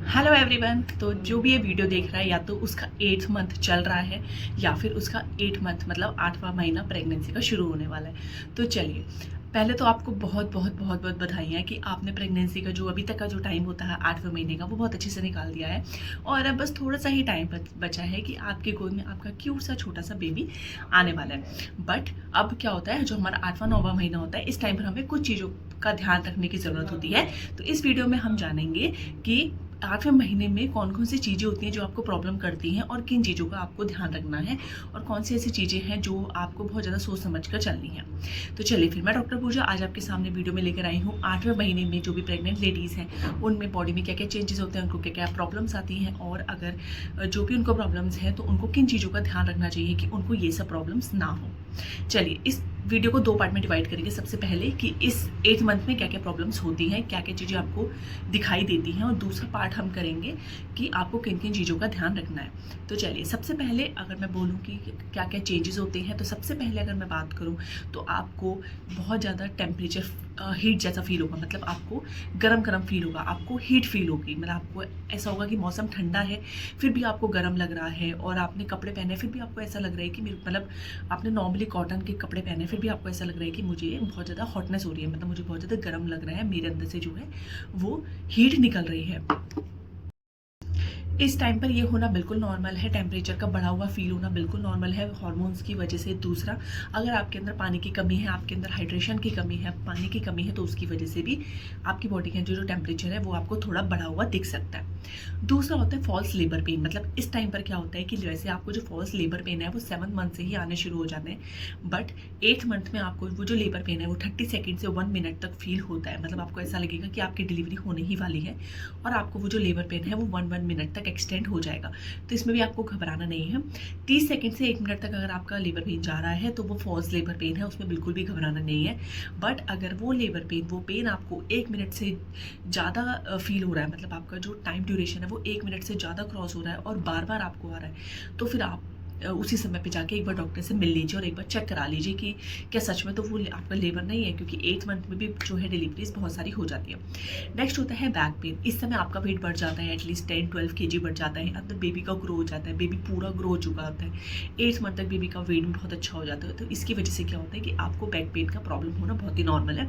Hello everyone. तो जो भी ये वीडियो देख रहा है या तो उसका 8th मंथ चल रहा है या फिर उसका 8 मंथ मतलब 8वां महीना प्रेगनेंसी का शुरू होने वाला है। तो चलिए, पहले तो आपको बहुत बहुत बहुत बहुत बधाइयाँ कि आपने प्रेगनेंसी का जो अभी तक का जो टाइम होता है 8वें महीने का वो बहुत अच्छे से निकाल दिया है। और अब बस थोड़ा सा ही टाइम बचा है कि आपके गोद में आपका क्यूट सा छोटा सा बेबी आने वाला है। बट अब क्या होता है, जो हमारा 8वां 9वां महीना होता है, इस टाइम पर हमें कुछ चीज़ों का ध्यान रखने की ज़रूरत होती है। तो इस वीडियो में हम जानेंगे कि 8वें महीने में कौन कौन सी चीज़ें होती हैं जो आपको प्रॉब्लम करती हैं और किन चीज़ों का आपको ध्यान रखना है और कौन सी ऐसी चीज़ें हैं जो आपको बहुत ज़्यादा सोच समझ कर चलनी है। तो चलिए, फिर मैं डॉक्टर पूजा आज आपके सामने वीडियो में लेकर आई हूँ 8वें महीने में जो भी प्रेग्नेंट लेडीज़ हैं उनमें बॉडी में क्या क्या चेंजेस होते हैं, उनको क्या क्या प्रॉब्लम्स आती हैं, और अगर जो भी उनको प्रॉब्लम्स हैं तो उनको किन चीज़ों का ध्यान रखना चाहिए कि उनको ये सब प्रॉब्लम्स ना हो। चलिए, इस वीडियो को 2 पार्ट में डिवाइड करेंगे। सबसे पहले कि इस 8th मंथ में क्या क्या प्रॉब्लम्स होती हैं, क्या क्या चीज़ें आपको दिखाई देती हैं, और दूसरा पार्ट हम करेंगे कि आपको किन किन चीज़ों का ध्यान रखना है। तो चलिए, सबसे पहले अगर मैं बोलूँ कि क्या क्या चेंजेस होते हैं, तो सबसे पहले अगर मैं बात करूँ तो आपको बहुत ज़्यादा टेम्परेचर हीट जैसा फील होगा। मतलब आपको गरम गरम फील होगा, आपको हीट फील होगी। मतलब आपको ऐसा होगा कि मौसम ठंडा है फिर भी आपको गर्म लग रहा है, और आपने कपड़े पहने फिर भी आपको ऐसा लग रहा है कि मेरे मतलब आपने नॉर्मली कॉटन के कपड़े पहने फिर भी आपको ऐसा लग रहा है कि मुझे बहुत ज़्यादा हॉटनेस हो रही है, मतलब मुझे बहुत ज़्यादा गर्म लग रहा है, मेरे अंदर से जो है वो हीट निकल रही है। इस टाइम पर ये होना बिल्कुल नॉर्मल है, टेम्परेचर का बढ़ा हुआ फील होना बिल्कुल नॉर्मल है हार्मोन्स की वजह से। दूसरा, अगर आपके अंदर पानी की कमी है, आपके अंदर हाइड्रेशन की कमी है, पानी की कमी है, तो उसकी वजह से भी आपकी बॉडी का जो टेम्परेचर है वो आपको थोड़ा बढ़ा हुआ दिख सकता है। दूसरा होता है फॉल्स लेबर पेन। मतलब इस टाइम पर क्या होता है कि वैसे आपको जो फॉल्स लेबर पेन है वो 7th मंथ से ही आने शुरू हो जाते हैं, बट 8th मंथ में आपको वो जो लेबर पेन है वो 30 सेकेंड से 1 मिनट तक फील होता है। मतलब आपको ऐसा लगेगा कि आपकी डिलीवरी होने ही वाली है और आपको वो जो लेबर पेन है वो 1 मिनट तक एक्सटेंड हो जाएगा। तो इसमें भी आपको घबराना नहीं है। 30 सेकंड से 1 मिनट तक अगर आपका लेबर पेन जा रहा है तो वो फॉल्स लेबर पेन है, उसमें बिल्कुल भी घबराना नहीं है। बट अगर वो लेबर पेन, वो पेन आपको 1 मिनट से ज़्यादा फील हो रहा है, मतलब आपका जो टाइम ड्यूरेशन है वो 1 मिनट से ज़्यादा क्रॉस हो रहा है और बार बार आपको आ रहा है, तो फिर आप उसी समय पे जाके एक बार डॉक्टर से मिल लीजिए और एक बार चेक करा लीजिए कि क्या सच में तो वो आपका लेबर नहीं है, क्योंकि 8th मंथ में भी जो है डिलीवरीज बहुत सारी हो जाती है। नेक्स्ट होता है बैक पेन। इस समय आपका वेट बढ़ जाता है, एटलीस्ट 10-12 kg बढ़ जाता है, अंदर बेबी का ग्रो हो जाता है, बेबी पूरा ग्रो हो चुका होता है, 8th मंथ तक बेबी का वेट भी बहुत अच्छा हो जाता है। तो इसकी वजह से क्या होता है कि आपको बैक पेन का प्रॉब्लम होना बहुत ही नॉर्मल है।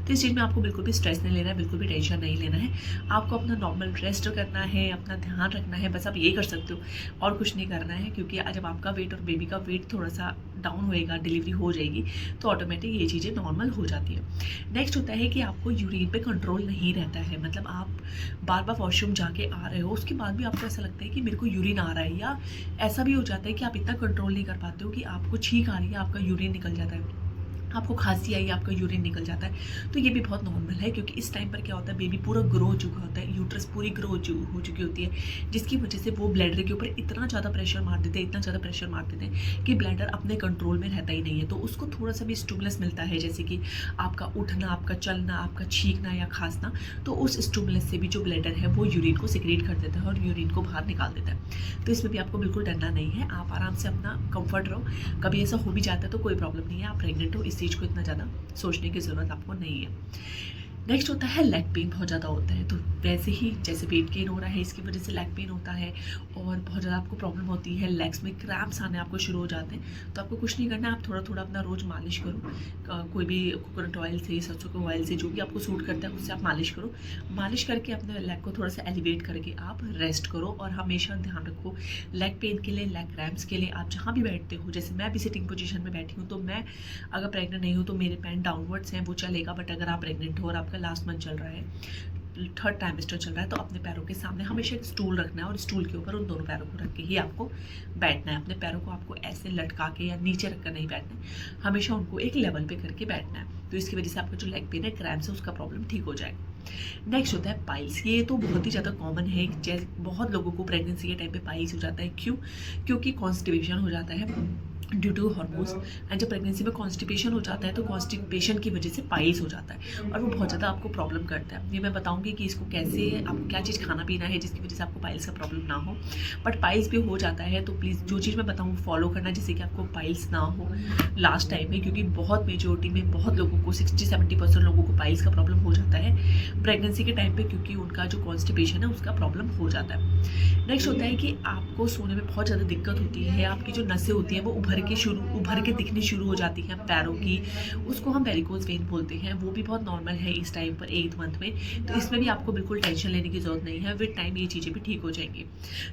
तो इस चीज़ में आपको बिल्कुल भी स्ट्रेस नहीं लेना है, बिल्कुल भी टेंशन नहीं लेना है। आपको अपना नॉर्मल रेस्ट करना है, अपना ध्यान रखना है, बस आप ये कर सकते हो और कुछ नहीं करना है। क्योंकि जब आपका वेट और बेबी का वेट थोड़ा सा डाउन होएगा, डिलीवरी हो जाएगी, तो ऑटोमेटिक ये चीज़ें नॉर्मल हो जाती है। नेक्स्ट होता है कि आपको यूरिन पे कंट्रोल नहीं रहता है। मतलब आप बार बार वॉशरूम जाके आ रहे हो, उसके बाद भी आपको ऐसा लगता है कि मेरे को यूरिन आ रहा है, या ऐसा भी हो जाता है कि आप इतना कंट्रोल नहीं कर पाते हो कि आपको छींक आ रही है, आपका यूरिन निकल जाता है, आपको खांसी आई, आपका यूरिन निकल जाता है। तो ये भी बहुत नॉर्मल है, क्योंकि इस टाइम पर क्या होता है, बेबी पूरा ग्रो हो चुका होता है, यूट्रस पूरी ग्रो हो चुकी होती है, जिसकी वजह से वो ब्लैडर के ऊपर इतना ज़्यादा प्रेशर मार देते हैं, इतना ज़्यादा प्रेशर मार देते हैं कि ब्लैडर अपने कंट्रोल में रहता ही नहीं है। तो उसको थोड़ा सा भी स्टिमुलस मिलता है, जैसे कि आपका उठना, आपका चलना, आपका छींकना या खांसना, तो उस स्टिमुलस से भी जो ब्लैडर है वो यूरिन को सिक्रेट कर देता है और यूरिन को बाहर निकाल देता है। तो इसमें भी आपको बिल्कुल डरना नहीं है, आप आराम से अपना कंफर्ट रहो। कभी ऐसा हो भी जाता है तो कोई प्रॉब्लम नहीं है, आप प्रेग्नेंट हो, इस चीज़ को इतना ज़्यादा सोचने की ज़रूरत आपको नहीं है। नेक्स्ट होता है लेग पेन। बहुत ज़्यादा होता है, तो वैसे ही जैसे वेट गेन हो रहा है इसकी वजह से लेग पेन होता है, और बहुत ज़्यादा आपको प्रॉब्लम होती है, लेग्स में क्रैम्प्स आने आपको शुरू हो जाते हैं। तो आपको कुछ नहीं करना, आप थोड़ा थोड़ा अपना रोज़ मालिश करो, कोई भी कोकोनट ऑयल से, सरसों के ऑयल से, जो भी आपको सूट करता है उससे आप मालिश करो। मालिश करके अपने लेग को थोड़ा सा एलिवेट करके आप रेस्ट करो, और हमेशा ध्यान रखो लेग पेन के लिए, लेग क्रैम्प्स के लिए आप जहाँ भी बैठते हो, जैसे मैं भी सिटिंग पोजीशन में बैठी हूँ, तो मैं अगर प्रेग्नेंट नहीं हूँ तो मेरे पैंट डाउनवर्ड्स हैं, वो चलेगा। बट अगर आप प्रेग्नेंट हो और आपका लास्ट मंथ चल रहा है, 3rd ट्राइमेस्टर चल रहा है, तो अपने पैरों के सामने हमेशा एक स्टूल रखना है और स्टूल के ऊपर उन दोनों पैरों को रख के ही आपको बैठना है। अपने पैरों को आपको ऐसे लटका के या नीचे रखकर नहीं बैठना है, हमेशा उनको एक लेवल पे करके बैठना है। तो इसकी वजह से आपका जो लेग पेन है, क्रैम्प्स है, उसका प्रॉब्लम ठीक हो जाएगा। नेक्स्ट होता है पाइल्स। ये तो बहुत ही ज़्यादा कॉमन है, जैसे बहुत लोगों को प्रेगनेंसी के टाइम पे पाइल्स हो जाता है। क्यों? क्योंकि कॉन्स्टिपेशन हो जाता है ड्यू टू हार्मोन्स। एंड जब प्रेगनेंसी में कॉन्स्टिपेशन हो जाता है तो कॉन्स्टिपेशन की वजह से पाइल्स हो जाता है, और वो बहुत ज़्यादा आपको प्रॉब्लम करता है। ये मैं बताऊंगी कि इसको कैसे, आपको क्या चीज़ खाना पीना है जिसकी वजह से आपको पाइल्स का प्रॉब्लम ना हो। बट पाइल्स भी हो जाता है, तो प्लीज़ जो चीज़ मैं बताऊँ फॉलो करना, जिससे कि आपको पाइल्स ना हो लास्ट टाइम में, क्योंकि बहुत मेजोरिटी में बहुत लोगों को 60-70% लोगों को पाइल्स का प्रॉब्लम हो जाता है प्रेगनेंसी के टाइम पे। क्योंकि उनका जो कॉन्स्टिपेशन है उसका प्रॉब्लम हो जाता है। नेक्स्ट होता है कि आपको सोने में बहुत ज़्यादा दिक्कत होती है, आपकी जो नसें होती हैं वो उभर के दिखनी शुरू हो जाती हैं पैरों की, उसको हम वेरिकोज वेन बोलते हैं। वो भी बहुत नॉर्मल है इस टाइम पर 8th मंथ में, तो इसमें भी आपको बिल्कुल टेंशन लेने की ज़रूरत नहीं है। विद टाइम ये चीज़ें भी ठीक हो जाएंगी।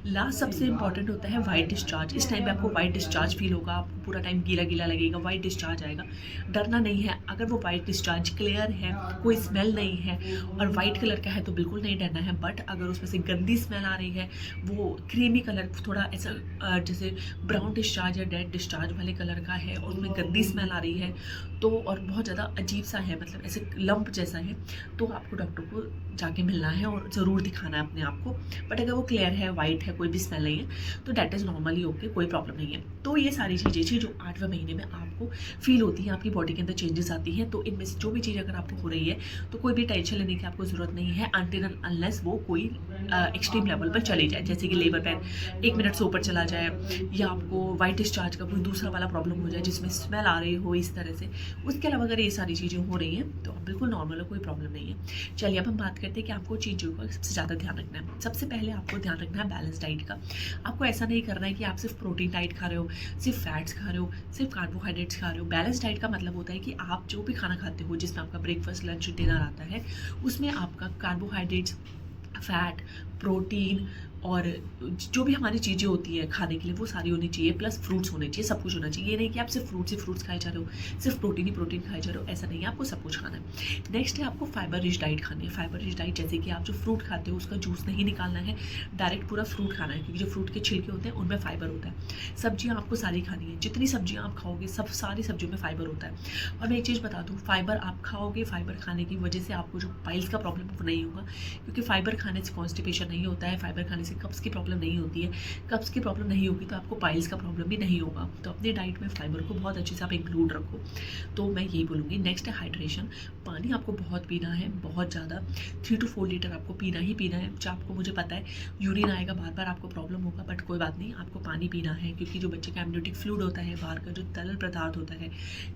लास्ट सबसे इंपॉर्टेंट होता है वाइट डिस्चार्ज। इस टाइम पे आपको वाइट डिस्चार्ज फील होगा, आपको पूरा टाइम गीला गीला लगेगा, वाइट डिस्चार्ज आएगा। डरना नहीं है, अगर वो वाइट डिस्चार्ज क्लियर है, कोई स्मेल नहीं है और वाइट कलर का है तो बिल्कुल नहीं डरना है। बट अगर उसमें से गंदी स्मेल आ रही है, वो क्रीमी कलर थोड़ा ऐसा जैसे ब्राउन डिस्चार्ज या डेड डिस्चार्ज वाले कलर का है और उसमें गंदी स्मेल आ रही है तो, और बहुत ज़्यादा अजीब सा है, मतलब ऐसे लंप जैसा है, तो आपको डॉक्टर को जाके मिलना है और ज़रूर दिखाना है अपने आप को। बट अगर वो क्लियर है, वाइट है, कोई भी स्मेल नहीं है तो डैट इज़ नॉर्मली ओके, कोई प्रॉब्लम नहीं है। तो ये सारी चीज़ें थी जो 8वें महीने में आपको फील होती हैं, आपकी बॉडी के अंदर चेंजेस आती हैं। तो इनमें से जो भी चीज़ अगर आपको हो रही है तो कोई भी टेंशन लेने की आपको ज़रूरत नहीं है, अनटिल अनलेस वो कोई एक्सट्रीम लेवल पर चली जाए, जैसे कि लेबर पेन 1 मिनट से ऊपर चला जाए, या आपको वाइट डिस्चार्ज का कोई दूसरा वाला प्रॉब्लम हो जाए जिसमें स्मेल आ रही हो इस तरह से। उसके अलावा अगर ये सारी चीज़ें हो रही हैं तो बिल्कुल नॉर्मल है, कोई प्रॉब्लम नहीं है। चलिए अब हम बात करते हैं कि आपको चीज़ों का सबसे ज़्यादा ध्यान रखना है। सबसे पहले आपको ध्यान रखना है बैलेंस डाइट का। आपको ऐसा नहीं करना है कि आप सिर्फ प्रोटीन डाइट खा रहे हो, सिर्फ फैट्स खा रहे हो, सिर्फ कार्बोहाइड्रेट्स खा रहे हो। बैलेंस डाइट का मतलब होता है कि आप जो भी खाना खाते हो, जिसमें आपका ब्रेकफास्ट, लंच, डिनर आता है, उसमें आपका कार्बोहाइड्रेट्स, फैट, प्रोटीन और जो भी हमारी चीज़ें होती है खाने के लिए वो सारी होनी चाहिए, प्लस फ्रूट्स होने चाहिए, सब कुछ होना चाहिए। ये नहीं कि आप सिर्फ फ्रूट्स खाए जा रहे हो, सिर्फ प्रोटीन ही प्रोटीन खाए जा रहे हो, ऐसा नहीं है, आपको सब कुछ खाना है। नेक्स्ट है आपको फाइबर रिच डाइट खानी है। फाइबर रिच डाइट जैसे कि आप जो फ्रूट खाते हो उसका जूस नहीं निकालना है, डायरेक्ट पूरा फ्रूट खाना है, क्योंकि जो फ्रूट के छिलके होते हैं उनमें फाइबर होता है। सब्जियाँ आपको सारी खानी है, जितनी सब्जियाँ आप खाओगे सब सारी सब्जियों में फाइबर होता है। और मैं एक चीज़ बता दूँ, फाइबर आप खाओगे, फाइबर खाने की वजह से आपको जो पाइल्स का प्रॉब्लम वो नहीं होगा, क्योंकि फाइबर खाने से कॉन्स्टिपेशन नहीं होता है, फाइबर खाने से कब्ज़ की प्रॉब्लम नहीं होती है। कब्ज़ की प्रॉब्लम नहीं होगी तो आपको पाइल्स का प्रॉब्लम भी नहीं होगा। तो अपने डाइट में फाइबर को बहुत अच्छे से आप इंक्लूड रखो, तो मैं यही बोलूँगी। नेक्स्ट है हाइड्रेशन। पानी आपको बहुत पीना है, बहुत ज़्यादा, 3 to 4 लीटर आपको पीना ही पीना है। जो आपको, मुझे पता है यूरिन आएगा, बार बार आपको प्रॉब्लम होगा, बट कोई बात नहीं, आपको पानी पीना है, क्योंकि जो बच्चे का एमनियोटिक फ्लूइड होता है, बाहर का जो तरल पदार्थ होता है,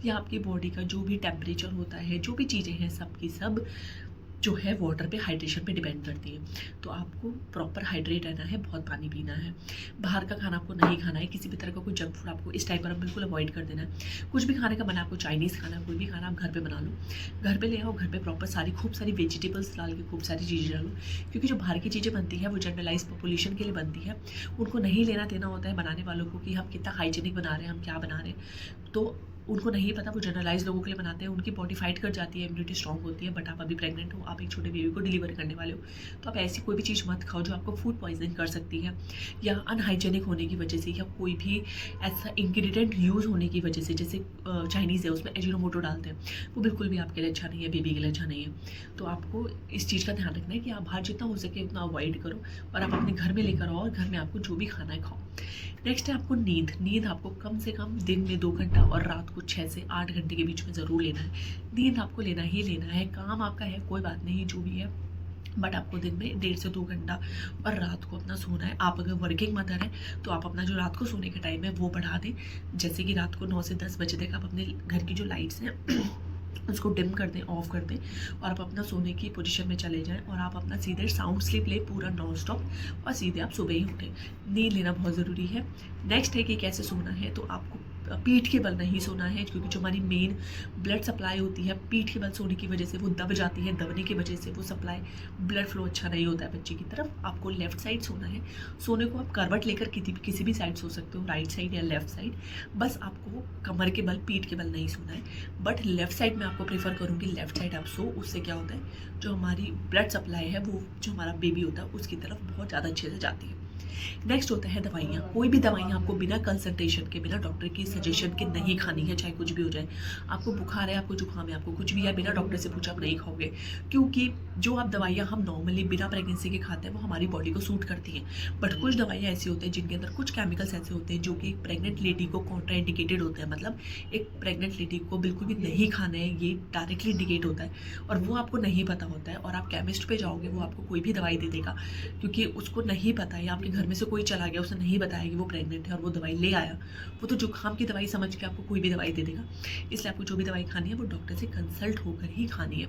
या आपकी बॉडी का जो भी टेम्परेचर होता है, जो भी चीज़ें हैं, सब की सब जो है वाटर पे, हाइड्रेशन पे डिपेंड करती है। तो आपको प्रॉपर हाइड्रेट रहना है, बहुत पानी पीना है। बाहर का खाना आपको नहीं खाना है, किसी भी तरह का कोई जंक फूड आपको इस टाइम पर बिल्कुल अवॉइड कर देना है। कुछ भी खाने का मन, आपको चाइनीज़ खाना, कोई भी खाना आप घर पे बना लो, घर पे ले आओ, घर पे प्रॉपर सारी खूब सारी वेजिटेबल्स डाल के खूब सारी चीज़ें डालो, क्योंकि जो बाहर की चीज़ें बनती है वो जनरलाइज पॉपुलेशन के लिए बनती है। उनको नहीं लेना देना होता है बनाने वालों को कि हम कितना हाइजीनिक बना रहे हैं, हम क्या बना रहे हैं, तो उनको नहीं पता, वो जनरलाइज लोगों के लिए बनाते हैं। उनकी बॉडी फाइट कर जाती है, इम्यूनिटी स्ट्रॉन्ग होती है। बट आप अभी प्रेग्नेंट हो, आप एक छोटे बेबी को डिलीवर करने वाले हो, तो आप ऐसी कोई भी चीज़ मत खाओ जो आपको फूड पॉइजनिंग कर सकती है, या अनहाइजेनिक होने की वजह से, या कोई भी ऐसा इंग्रेडिएंट यूज़ होने की वजह से। जैसे चाइनीज़ है, उसमें एजिनोमोटो डालते हैं, वो बिल्कुल भी आपके लिए अच्छा नहीं है, बेबी के लिए अच्छा नहीं है। तो आपको इस चीज़ का ध्यान रखना है कि आप बाहर जितना हो सके उतना अवॉइड करो, और आप अपने घर में लेकर आओ, और घर में आपको जो भी खाना है खाओ। नेक्स्ट है आपको नींद। नींद आपको कम से कम दिन में 2 घंटा और रात को 6 से 8 घंटे के बीच में ज़रूर लेना है। नींद आपको लेना ही लेना है। काम आपका है, कोई बात नहीं, जो भी है, बट आपको दिन में 1.5 से 2 घंटा और रात को अपना सोना है। आप अगर वर्किंग मदर हैं तो आप अपना जो रात को सोने का टाइम है वो बढ़ा दें, जैसे कि रात को 9 से 10 बजे तक आप अपने घर की जो लाइट्स हैं उसको डिम कर दें, ऑफ कर दें, और आप अपना सोने की पोजीशन में चले जाएं, और आप अपना सीधे साउंड स्लीप लें पूरा नॉन स्टॉप, और सीधे आप सुबह ही उठें। नींद लेना बहुत ज़रूरी है। नेक्स्ट है कि कैसे सोना है, तो आपको पीठ के बल नहीं सोना है, क्योंकि जो हमारी मेन ब्लड सप्लाई होती है पीठ के बल सोने की वजह से वो दब जाती है, दबने की वजह से वो सप्लाई, ब्लड फ्लो अच्छा नहीं होता है बच्चे की तरफ। आपको लेफ्ट साइड सोना है। सोने को आप करवट लेकर किसी भी साइड सो सकते हो, राइट साइड या लेफ्ट साइड, बस आपको कमर के बल, पीठ के बल नहीं सोना है। बट लेफ्ट साइड में आपको प्रेफर करूँगी, लेफ्ट साइड आप सो, उससे क्या होता है, जो हमारी ब्लड सप्लाई है वो, जो हमारा बेबी होता है उसकी तरफ बहुत ज़्यादा अच्छे से जाती है। नेक्स्ट होता है दवाइयाँ। कोई भी दवाइयाँ आपको बिना कंसल्टेशन के, बिना डॉक्टर की सजेशन के नहीं खानी है, चाहे कुछ भी हो जाए। आपको बुखार है, आपको जुकाम है, आपको कुछ भी है, बिना डॉक्टर से पूछे आप नहीं खाओगे, क्योंकि जो आप दवाइयाँ हम नॉर्मली बिना प्रेगनेंसी के खाते हैं वो हमारी बॉडी को सूट करती हैं। बट कुछ दवाइयाँ ऐसी होती हैं जिनके अंदर कुछ केमिकल्स ऐसे होते हैं जो कि एक प्रेग्नेंट लेडी को कॉन्ट्राइंडिकेटेड होते हैं, मतलब एक प्रेग्नेंट लेडी को बिल्कुल भी नहीं खाना है, ये डायरेक्टली इंडिकेट होता है, और वो आपको नहीं पता होता है। और आप केमिस्ट पे जाओगे, वो आपको कोई भी दवाई दे देगा, क्योंकि उसको नहीं पता है, आप आपके घर में से कोई चला गया, उसने नहीं बताया कि वो प्रेग्नेंट है और वो दवाई ले आया, वो तो जुकाम की दवाई समझ के आपको कोई भी दवाई दे देगा। इसलिए आपको जो भी दवाई खानी है वो डॉक्टर से कंसल्ट होकर ही खानी है।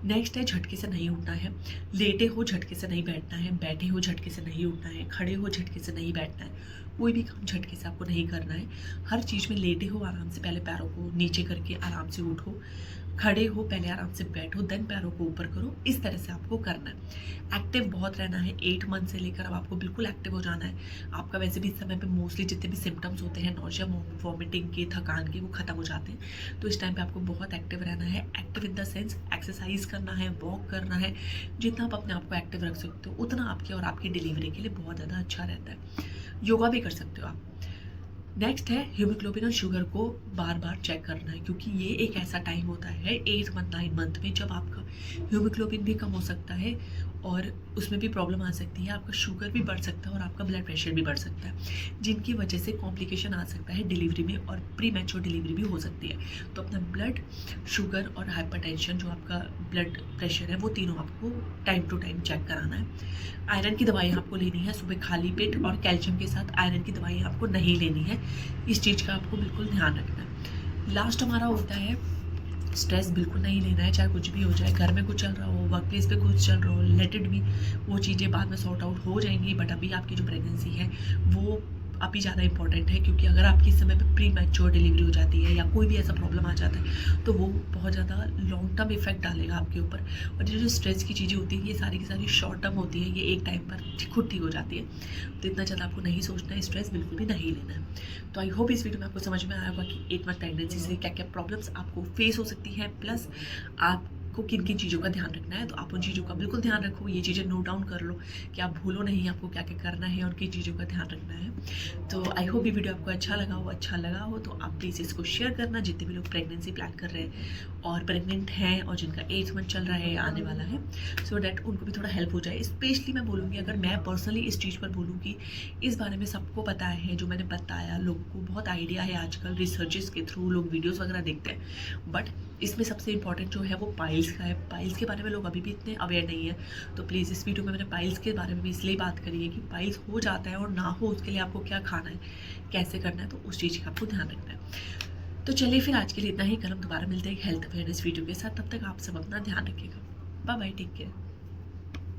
नेक्स्ट है झटके से नहीं उठना है। लेटे हो झटके से नहीं बैठना है, बैठे हो झटके से नहीं उठना है, खड़े हो झटके से नहीं बैठना है, कोई भी काम झटके से आपको नहीं करना है। हर चीज़ में लेटे हो आराम से, पहले पैरों को नीचे करके आराम से उठो, खड़े हो पहले आराम से बैठो, देन पैरों को ऊपर करो। इस तरह से आपको करना है। एक्टिव बहुत रहना है। 8 मंथ से लेकर अब आपको बिल्कुल एक्टिव हो जाना है। आपका वैसे भी इस समय पे मोस्टली जितने भी सिम्टम्स होते हैं नौशिया, वॉमिटिंग के, थकान के, वो खत्म हो जाते हैं। तो इस टाइम पे आपको बहुत एक्टिव रहना है। Active in the sense exercise करना है, वॉक करना है। जितना आप अपने आप को एक्टिव रख सकते हो उतना आपके और आपकी डिलीवरी के लिए बहुत ज़्यादा अच्छा रहता है। योगा भी कर सकते हो आप। नेक्स्ट है हीमोग्लोबिन और शुगर को बार बार चेक करना है, क्योंकि ये एक ऐसा टाइम होता है 8 मंथ 9 मंथ में जब आपका हीमोग्लोबिन भी कम हो सकता है और उसमें भी प्रॉब्लम आ सकती है। आपका शुगर भी बढ़ सकता है और आपका ब्लड प्रेशर भी बढ़ सकता है, जिनकी वजह से कॉम्प्लिकेशन आ सकता है डिलीवरी में और प्री मैच्योर डिलीवरी भी हो सकती है। तो अपना ब्लड शुगर और हाइपरटेंशन, जो आपका ब्लड प्रेशर है, वो तीनों आपको टाइम टू टाइम चेक कराना है। आयरन की दवाई आपको लेनी है सुबह खाली पेट, और कैल्शियम के साथ आयरन की दवाई आपको नहीं लेनी है। इस चीज़ का आपको बिल्कुल ध्यान रखना है। लास्ट हमारा होता है स्ट्रेस बिल्कुल नहीं लेना है, चाहे कुछ भी हो जाए। घर में कुछ चल रहा हो, वर्क प्लेस पे कुछ चल रहा हो, रिलेटेड भी, वो चीज़ें बाद में सॉर्ट आउट हो जाएंगी। बट अभी आपकी जो प्रेगनेंसी है वो अभी ज़्यादा इंपॉर्टेंट है, क्योंकि अगर आपकी इस समय पे प्री मैच्योर डिलीवरी हो जाती है या कोई भी ऐसा प्रॉब्लम आ जाता है तो वो बहुत ज़्यादा लॉन्ग टर्म इफेक्ट डालेगा आपके ऊपर। और जो स्ट्रेस की चीज़ें होती हैं ये सारी की सारी शॉर्ट टर्म होती है, ये एक टाइम पर खुद ठीक हो जाती है। तो इतना ज़्यादा आपको नहीं सोचना है, स्ट्रेस बिल्कुल भी नहीं लेना है। तो आई होप इस वीडियो में आपको समझ में आया होगा कि 8 मंथ प्रेगनेंसी से क्या क्या प्रॉब्लम्स आपको फेस हो सकती हैं, प्लस आपको किन किन चीज़ों का ध्यान रखना है। तो आप उन चीज़ों का बिल्कुल ध्यान रखो, ये चीज़ें नोट डाउन कर लो कि आप भूलो नहीं आपको क्या क्या करना है और किन चीज़ों का ध्यान रखना है। तो आई होप ये वीडियो आपको अच्छा लगा हो तो आप प्लीज़ इसको शेयर करना, जितने भी लोग प्रेगनेंसी प्लान कर रहे हैं और प्रेग्नेंट हैं और जिनका 8 मंथ चल रहा है या आने वाला है, सो डैट उनको भी थोड़ा हेल्प हो जाए। स्पेशली मैं बोलूँगी, अगर मैं पर्सनली इस चीज़ पर बोलूँ कि इस बारे में सबको पता है, जो मैंने बताया लोगों को बहुत आइडिया है, आजकल रिसर्चेस के थ्रू लोग वीडियोज़ वगैरह देखते हैं, बट इसमें सबसे इंपॉर्टेंट जो है वो पाइल्स का है। पाइल्स के बारे में लोग अभी भी इतने अवेयर नहीं है। तो प्लीज़ इस वीडियो में मैंने पाइल्स के बारे में भी इसलिए बात करी है कि पाइल्स हो जाता है और ना हो उसके लिए आपको क्या खाना है, कैसे करना है, तो उस चीज़ का आपको ध्यान रखना है। तो चलिए फिर आज के लिए इतना ही। कल हम दोबारा मिलते हैं एक हेल्थ अवेयरनेस वीडियो के साथ। तब तक आप सब अपना ध्यान रखिएगा। Bye bye, take care.